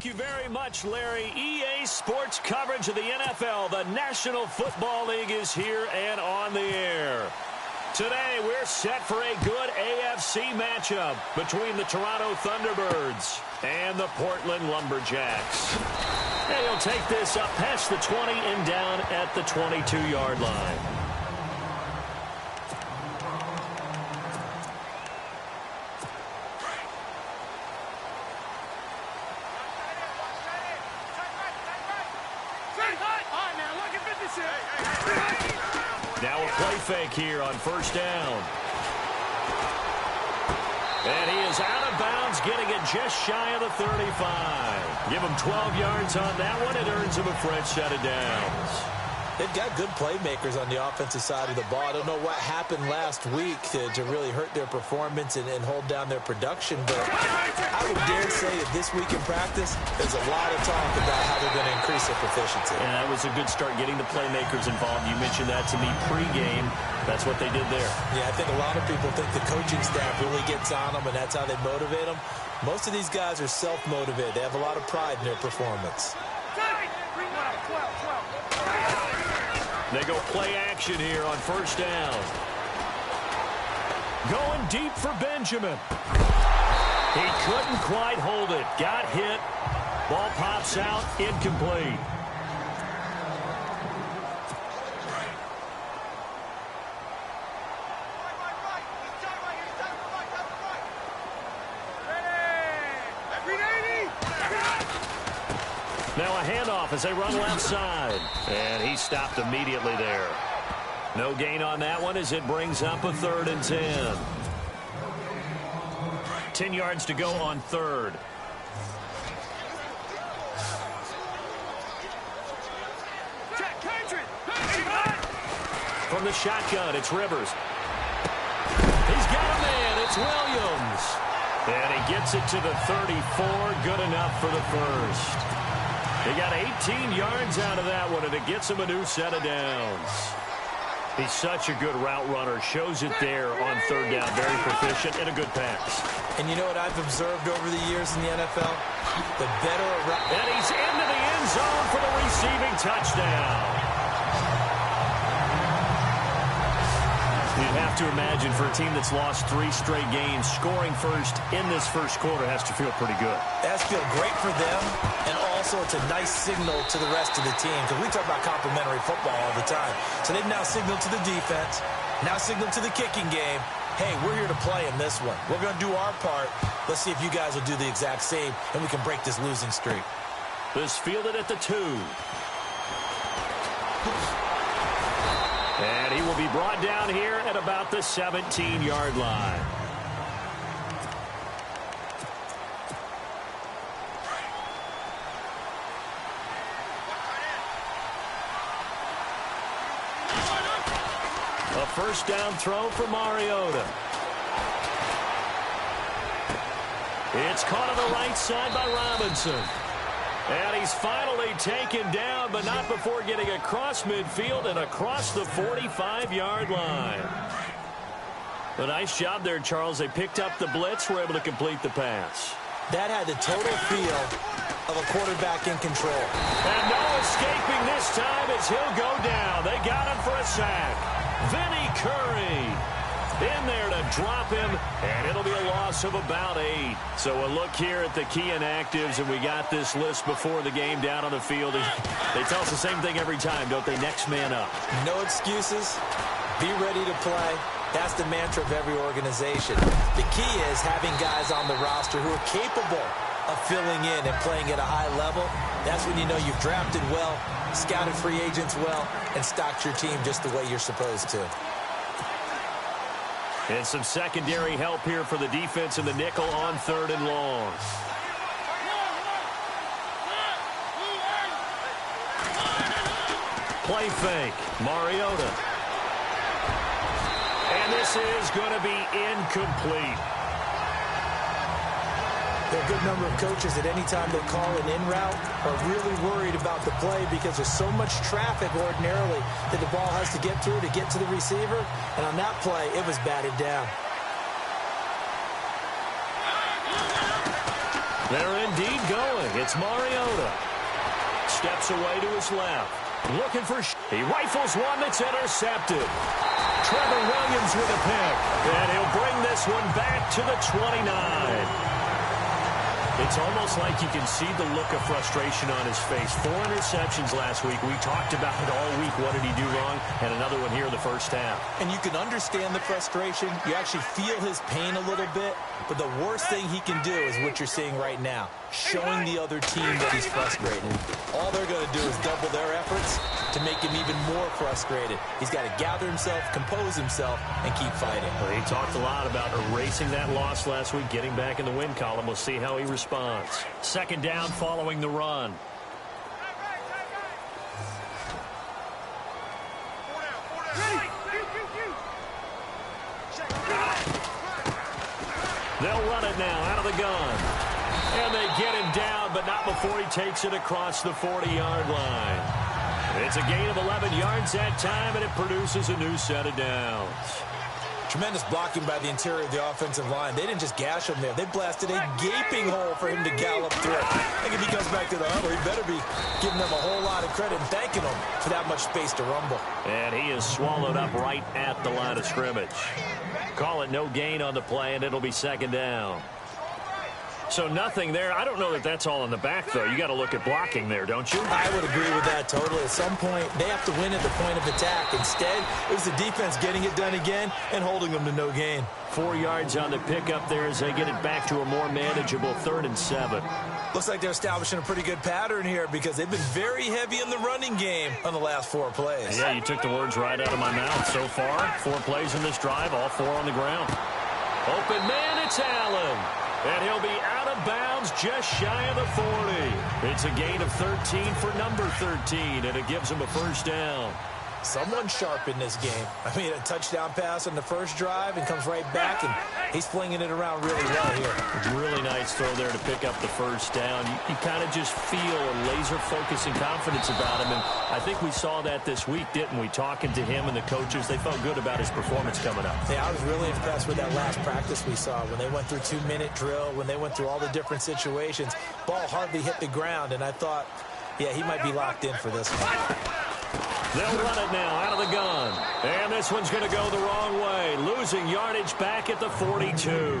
you very much, Larry. EA Sports coverage of the NFL. The National Football League is here and on the air. Today, we're set for a good AFC matchup between the Toronto Thunderbirds and the Portland Lumberjacks. And he'll take this up past the 20 and down at the 22-yard line. Now a play fake here on first down. And he is out of bounds, getting it just shy of the 35. Give him 12 yards on that one. It earns him a fresh set of downs. They've got good playmakers on the offensive side of the ball. I don't know what happened last week to really hurt their performance and hold down their production, but I would dare say that this week in practice, there's a lot of talk about how they're going to increase their proficiency. And that was a good start, getting the playmakers involved. You mentioned that to me pregame. That's what they did there. Yeah, I think a lot of people think the coaching staff really gets on them, and that's how they motivate them. Most of these guys are self-motivated. They have a lot of pride in their performance. They go play action here on first down. Going deep for Benjamin. He couldn't quite hold it. Got hit. Ball pops out. Incomplete. Now a handoff as they run left side. And he stopped immediately there. No gain on that one as it brings up a 3rd and 10. 10 yards to go on 3rd. From the shotgun, it's Rivers. He's got a man. It's Williams. And he gets it to the 34. Good enough for the first. He got 18 yards out of that one, and it gets him a new set of downs. He's such a good route runner. Shows it there on 3rd down. Very proficient and a good pass. And you know what I've observed over the years in the NFL? The better a route. And he's into the end zone for the receiving touchdown. You'd have to imagine for a team that's lost 3 straight games, scoring first in this first quarter has to feel pretty good. It has to feel great for them, and also it's a nice signal to the rest of the team, because we talk about complementary football all the time. So they've now signaled to the defense, now signaled to the kicking game, hey, we're here to play in this one. We're going to do our part. Let's see if you guys will do the exact same, and we can break this losing streak. This fielded at the 2. And he will be brought down here at about the 17-yard line. A first down throw for Mariota. It's caught on the right side by Robinson. And he's finally taken down, but not before getting across midfield and across the 45-yard line. A nice job there, Charles. They picked up the blitz, were able to complete the pass. That had the total feel of a quarterback in control. And no escaping this time as he'll go down. They got him for a sack. Vinny Curry in there to drop him, and it'll be a loss of about 8. So a look here at the key inactives, and we got this list before the game down on the field. They tell us the same thing every time, don't they? Next man up. No excuses. Be ready to play. That's the mantra of every organization. The key is having guys on the roster who are capable of filling in and playing at a high level. That's when you know you've drafted well, scouted free agents well, and stocked your team just the way you're supposed to. And some secondary help here for the defense in the nickel on 3rd and long. Play fake. Mariota. And this is going to be incomplete. There are a good number of coaches at any time they call an in route are really worried about the play because there's so much traffic ordinarily that the ball has to get through to get to the receiver. And on that play, it was batted down. They're indeed going. It's Mariota. Steps away to his left. Looking for... He rifles one that's intercepted. Trevor Williams with a pick. And he'll bring this one back to the 29. It's almost like you can see the look of frustration on his face. 4 interceptions last week. We talked about it all week. What did he do wrong? And another one here in the first half. And you can understand the frustration. You actually feel his pain a little bit. But the worst thing he can do is what you're seeing right now, showing the other team that he's frustrated. All they're going to do is double their efforts to make him even more frustrated. He's got to gather himself, compose himself, and keep fighting. Well, he talked a lot about erasing that loss last week, getting back in the win column. We'll see how he responds. Second down following the run. They'll run it now out of the gun. And they get him down, but not before he takes it across the 40-yard line. It's a gain of 11 yards that time, and it produces a new set of downs. Tremendous blocking by the interior of the offensive line. They didn't just gash him there. They blasted a gaping hole for him to gallop through. I think if he comes back to the huddle, he better be giving them a whole lot of credit and thanking them for that much space to rumble. And he is swallowed up right at the line of scrimmage. Call it no gain on the play, and it'll be second down. So nothing there. I don't know that that's all in the back, though. You got to look at blocking there, don't you? I would agree with that totally. At some point, they have to win at the point of attack. Instead, it was the defense getting it done again and holding them to no gain. 4 yards on the pickup there as they get it back to a more manageable 3rd and 7. Looks like they're establishing a pretty good pattern here because they've been very heavy in the running game on the last 4 plays. Yeah, you took the words right out of my mouth. So far, 4 plays in this drive, all 4 on the ground. Open man, it's Allen. And he'll be out of bounds just shy of the 40. It's a gain of 13 for number 13, and it gives him a first down. Someone sharp in this game. I mean, a touchdown pass on the first drive and comes right back, and he's flinging it around really well here. Really nice throw there to pick up the first down. You kind of just feel a laser focus and confidence about him, and I think we saw that this week, didn't we? Talking to him and the coaches, they felt good about his performance coming up. Yeah, I was really impressed with that last practice we saw when they went through 2-minute drill, when they went through all the different situations. Ball hardly hit the ground, and I thought, yeah, he might be locked in for this one. They'll run it now out of the gun. And this one's going to go the wrong way. Losing yardage back at the 42.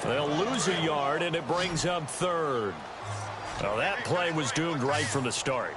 They'll lose a yard, and it brings up 3rd. Well, that play was doomed right from the start.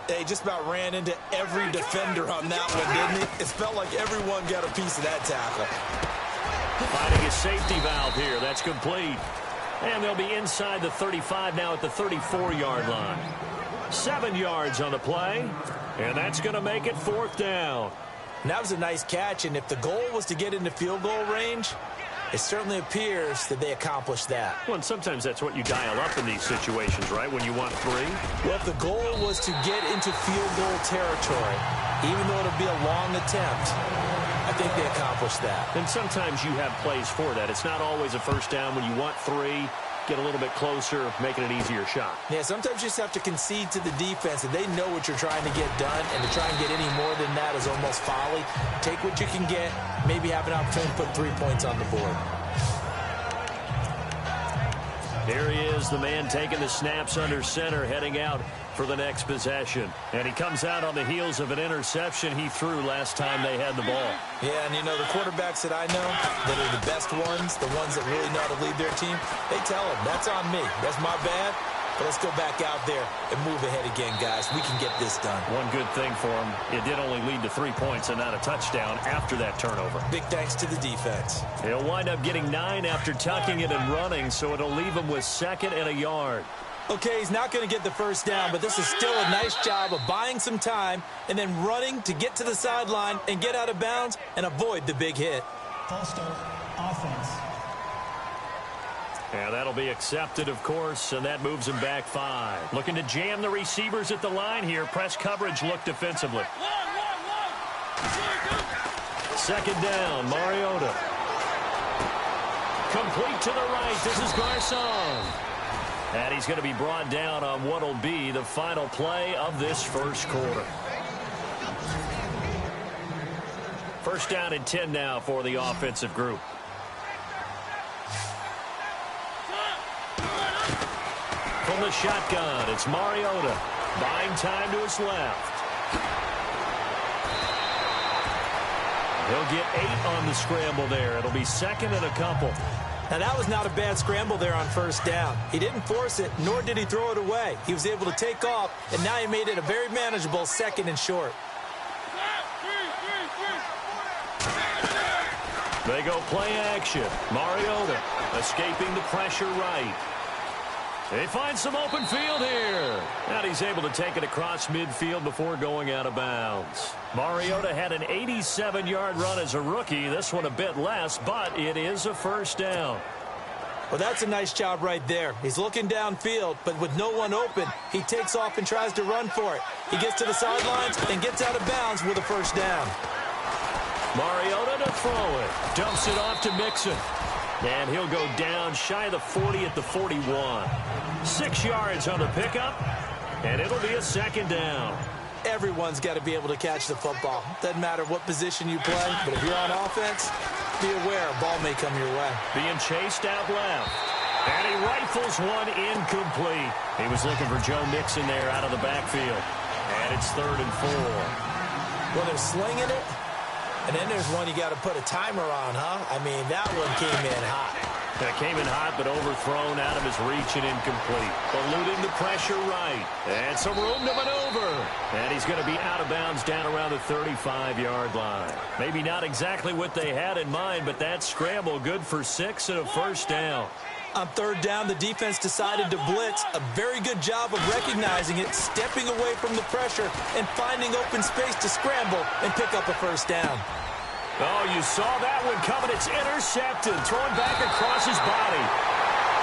They just about ran into every defender on that one, didn't it? It felt like everyone got a piece of that tackle. Finding a safety valve here. That's complete. And they'll be inside the 35 now at the 34-yard line. 7 yards on the play. And that's going to make it 4th down. And that was a nice catch, and if the goal was to get into field goal range, it certainly appears that they accomplished that. Well, and sometimes that's what you dial up in these situations, right, when you want 3? Well, if the goal was to get into field goal territory, even though it'll be a long attempt, I think they accomplished that. And sometimes you have plays for that. It's not always a first down when you want 3. Get a little bit closer, making an easier shot. Yeah, sometimes you just have to concede to the defense, and they know what you're trying to get done, and to try and get any more than that is almost folly. Take what you can get, maybe have an opportunity to put 3 points on the board. Here he is, the man taking the snaps under center, heading out for the next possession. And he comes out on the heels of an interception he threw last time they had the ball. Yeah, and you know, the quarterbacks that I know that are the best ones, the ones that really know how to lead their team, they tell them, that's on me. That's my bad. But let's go back out there and move ahead again, guys. We can get this done. One good thing for him, it did only lead to 3 points and not a touchdown after that turnover. Big thanks to the defense. He'll wind up getting 9 after tucking it and running, so it'll leave him with 2nd and a yard. Okay, he's not going to get the first down, but this is still a nice job of buying some time and then running to get to the sideline and get out of bounds and avoid the big hit. False start, offense. Yeah, that'll be accepted, of course, and that moves him back 5. Looking to jam the receivers at the line here. Press coverage look defensively. 2nd down, Mariota. Complete to the right. This is Garcon. And he's going to be brought down on what will be the final play of this first quarter. First down and 10 now for the offensive group. from the shotgun. It's Mariota. Buying time to his left. He'll get 8 on the scramble there. It'll be second and a couple. Now, that was not a bad scramble there on first down. He didn't force it, nor did he throw it away. He was able to take off, and now he made it a very manageable second and short. They go play action. Mariota escaping the pressure right. They find some open field here. And he's able to take it across midfield before going out of bounds. Mariota had an 87-yard run as a rookie. This one a bit less, but it is a first down. Well, that's a nice job right there. He's looking downfield, but with no one open, he takes off and tries to run for it. He gets to the sidelines and gets out of bounds with a first down. Mariota to throw it. Dumps it off to Mixon. And he'll go down shy of the 40 at the 41. 6 yards on the pickup, and it'll be a second down. Everyone's got to be able to catch the football. Doesn't matter what position you play, but if you're on offense, be aware a ball may come your way. Being chased out left. And he rifles one incomplete. He was looking for Joe Mixon there out of the backfield. And it's 3rd and 4. Well, they're slinging it. And then there's one you got to put a timer on, huh? I mean, that one came in hot. That came in hot, but overthrown out of his reach and incomplete. Eluding the pressure right. And some room to maneuver. And he's going to be out of bounds down around the 35-yard line. Maybe not exactly what they had in mind, but that scramble good for 6 and a first down. On 3rd down, the defense decided to blitz. A very good job of recognizing it, stepping away from the pressure, and finding open space to scramble and pick up a first down. Oh, you saw that one coming. It's intercepted, thrown back across his body.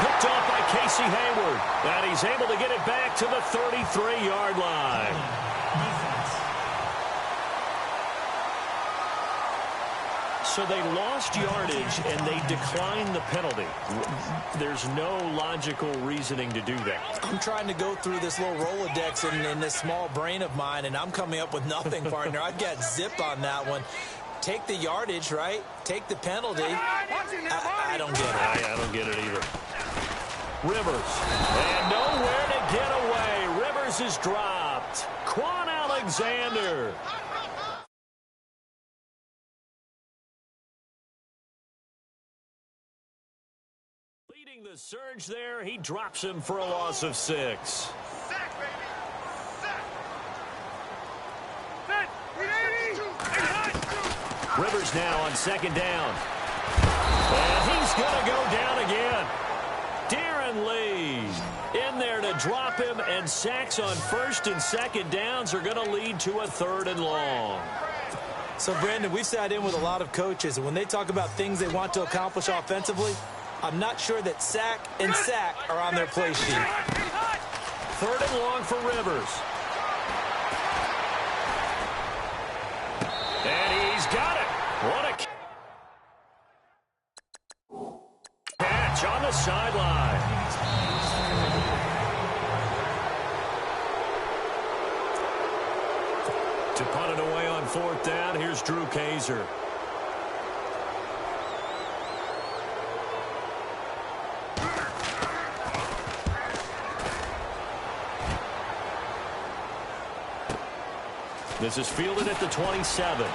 Picked off by Casey Hayward. And he's able to get it back to the 33-yard line. So they lost yardage, and they declined the penalty. There's no logical reasoning to do that. I'm trying to go through this little Rolodex in this small brain of mine, and I'm coming up with nothing, partner. I've got zip on that one. Take the yardage, right? Take the penalty. I don't get it. I don't get it either. Rivers. And nowhere to get away. Rivers is dropped. Quan Alexander. Leading the surge there, he drops him for a loss of 6. Sack, baby! Sack! Rivers now on 2nd down. And he's going to go down again. Darren Lee in there to drop him, and sacks on 1st and 2nd downs are going to lead to a 3rd and long. So, Brandon, we've sat in with a lot of coaches, and when they talk about things they want to accomplish offensively, I'm not sure that sack and sack are on their play sheet. 3rd and long for Rivers. And he's got it. What a catch on the sideline. To punt it away on 4th down, here's Drew Kaiser. This is fielded at the 27.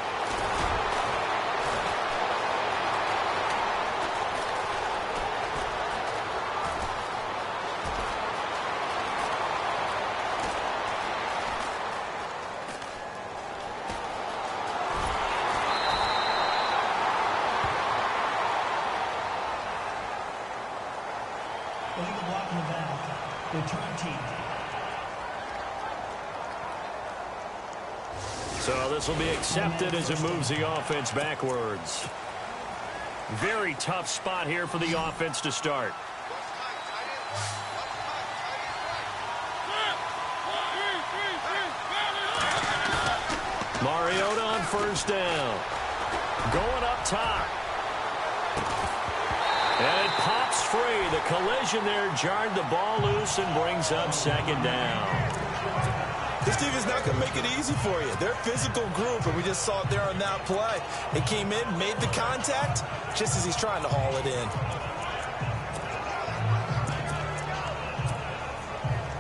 Illegal block in the back. Return team. So this will be accepted as it moves the offense backwards. Very tough spot here for the offense to start. Mariota on 1st down. Going up top. And it pops free. The collision there jarred the ball loose and brings up 2nd down. This team is not going to make it easy for you. They're a physical group, and we just saw it there on that play. He came in, made the contact, just as he's trying to haul it in.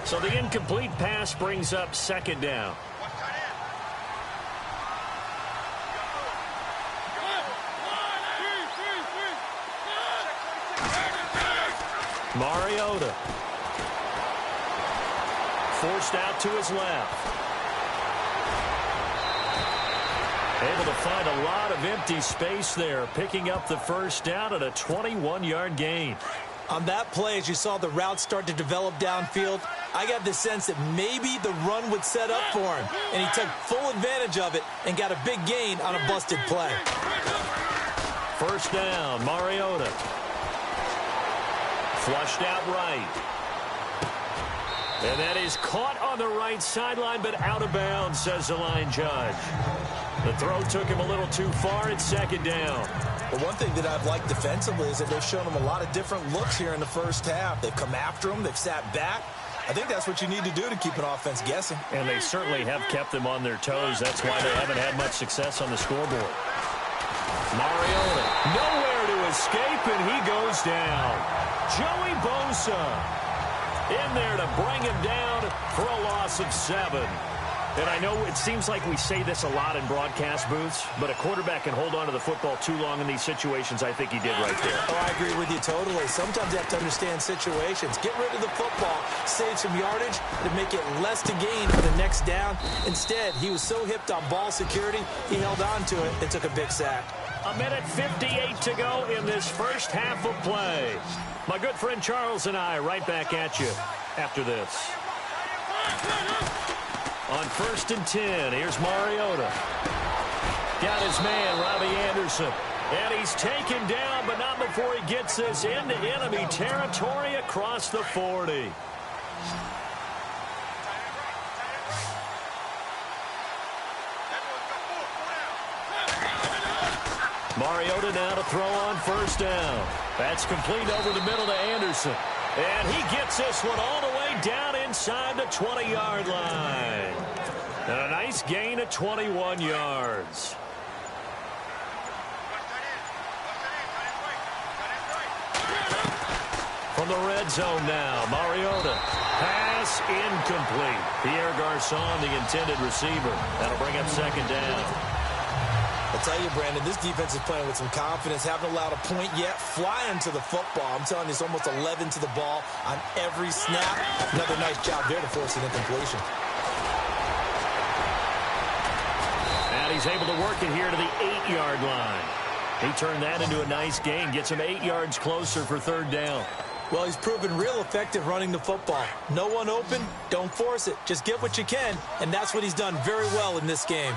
So the incomplete pass brings up second down. Mariota. Forced out to his left. Able to find a lot of empty space there, picking up the first down at a 21-yard gain. On that play, as you saw the route start to develop downfield, I got the sense that maybe the run would set up for him, and he took full advantage of it and got a big gain on a busted play. First down, Mariota. Flushed out right. And that is caught on the right sideline, but out of bounds, says the line judge. The throw took him a little too far. It's second down. But one thing that I've liked defensively is that they've shown him a lot of different looks here in the first half. They've come after him. They've sat back. I think that's what you need to do to keep an offense guessing. And they certainly have kept them on their toes. That's why they haven't had much success on the scoreboard. Mariota, nowhere to escape, and he goes down. Joey Bosa in there to bring him down for a loss of 7. And I know it seems like we say this a lot in broadcast booths, but a quarterback can hold on to the football too long in these situations. I think he did right there. Oh, I agree with you totally. Sometimes you have to understand situations. Get rid of the football, save some yardage to make it less to gain for the next down. Instead, he was so hipped on ball security, he held on to it and took a big sack. A minute 58 to go in this first half of play. My good friend Charles and I right back at you after this. On 1st and 10, here's Mariota. Got his man, Robbie Anderson. And he's taken down, but not before he gets this into enemy territory across the 40. Mariota now to throw on first down. That's complete over the middle to Anderson. And he gets this one all the way down inside the 20-yard line. And a nice gain of 21 yards. From the red zone now, Mariota. Pass incomplete. Pierre Garçon, the intended receiver. That'll bring up second down. I'll tell you, Brandon, this defense is playing with some confidence. Haven't allowed a point yet. Flying to the football. I'm telling you, it's almost 11 to the ball on every snap. Another nice job there to force an incompletion. And he's able to work it here to the 8-yard line. He turned that into a nice gain. Gets him 8 yards closer for third down. Well, he's proven real effective running the football. No one open, don't force it. Just get what you can, and that's what he's done very well in this game.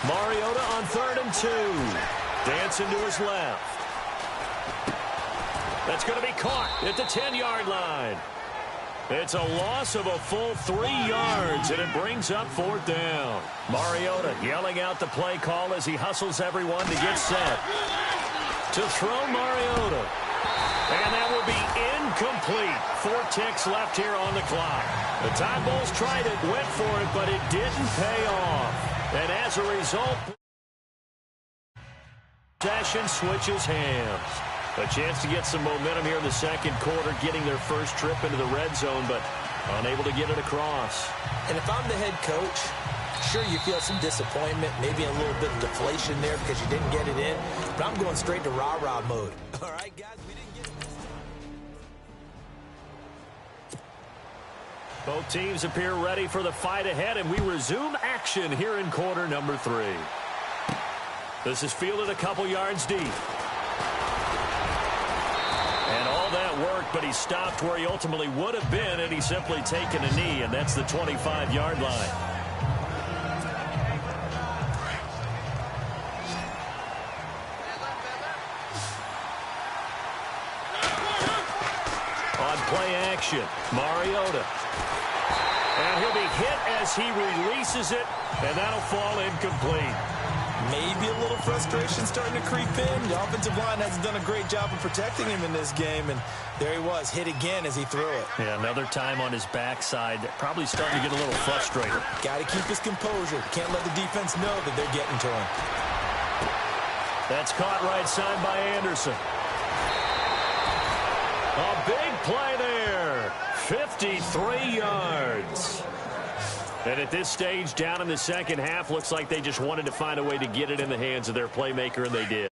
Mariota on 3rd and 2. Dancing to his left. That's going to be caught at the 10-yard line. It's a loss of a full 3 yards, and it brings up 4th down. Mariota yelling out the play call as he hustles everyone to get set. To throw Mariota. And that will be incomplete. 4 ticks left here on the clock. The Tide Bulls tried it, went for it, but it didn't pay off. And as a result, possession switches hands. A chance to get some momentum here in the second quarter, getting their first trip into the red zone, but unable to get it across. And if I'm the head coach, sure, you feel some disappointment, maybe a little bit of deflation there because you didn't get it in, but I'm going straight to rah-rah mode. All right, guys, we didn't get it. Both teams appear ready for the fight ahead, and we resume action here in quarter number 3. This is fielded a couple yards deep. And all that work, but he stopped where he ultimately would have been, and he's simply taken a knee, and that's the 25-yard line. On play action, Mariota. And he'll be hit as he releases it, and that'll fall incomplete. Maybe a little frustration starting to creep in. The offensive line hasn't done a great job of protecting him in this game, and there he was, hit again as he threw it. Yeah, another time on his backside, probably starting to get a little frustrated. Got to keep his composure. Can't let the defense know that they're getting to him. That's caught right side by Anderson. A big play there. 53 yards. And at this stage, down in the second half, looks like they just wanted to find a way to get it in the hands of their playmaker, and they did.